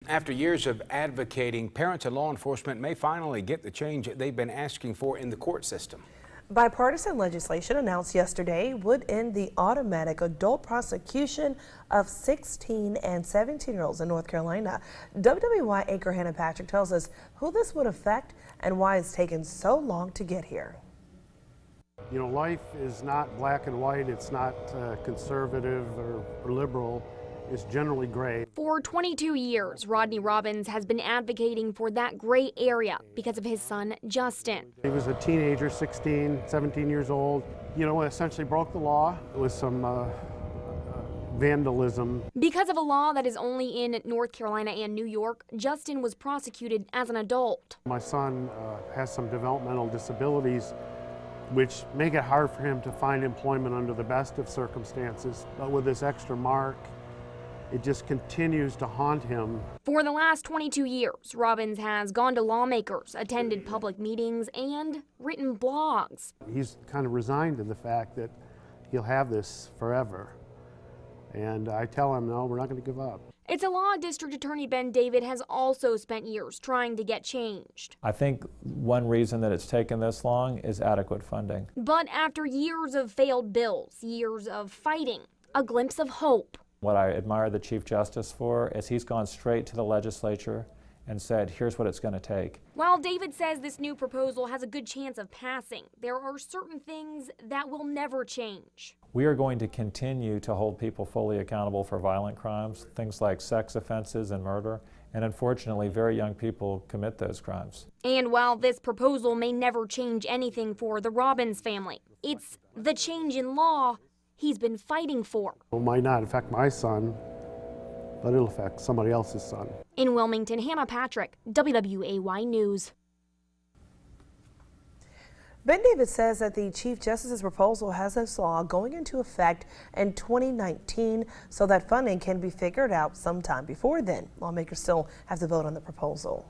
After years of advocating, parents and law enforcement may finally get the change they've been asking for in the court system. Bipartisan legislation announced yesterday would end the automatic adult prosecution of 16 and 17-year-olds in North Carolina. WWY anchor Hannah Patrick tells us who this would affect and why it's taken so long to get here. You know, life is not black and white. It's not conservative or liberal. It's generally gray. For 22 years, Rodney Robbins has been advocating for that gray area because of his son, Justin. He was a teenager, 16, 17 years old. You know, essentially broke the law. It was some vandalism. Because of a law that is only in North Carolina and New York, Justin was prosecuted as an adult. My son has some developmental disabilities, which make it hard for him to find employment under the best of circumstances. But with this extra mark, it just continues to haunt him. For the last 22 years, Robbins has gone to lawmakers, attended public meetings, and written blogs. He's kind of resigned to the fact that he'll have this forever. And I tell him, no, we're not going to give up. It's a law District Attorney Ben David has also spent years trying to get changed. I think one reason that it's taken this long is adequate funding. But after years of failed bills, years of fighting, a glimpse of hope. What I admire the Chief Justice for is he's gone straight to the legislature and said, here's what it's going to take. While David says this new proposal has a good chance of passing, there are certain things that will never change. We are going to continue to hold people fully accountable for violent crimes, things like sex offenses and murder, and unfortunately very young people commit those crimes. And while this proposal may never change anything for the Robbins family, it's the change in law he's been fighting for. It might not affect my son, but it'll affect somebody else's son. In Wilmington, Hannah Patrick, WWAY News. Ben David says that the Chief Justice's proposal has this law going into effect in 2019 so that funding can be figured out sometime before then. Lawmakers still have to vote on the proposal.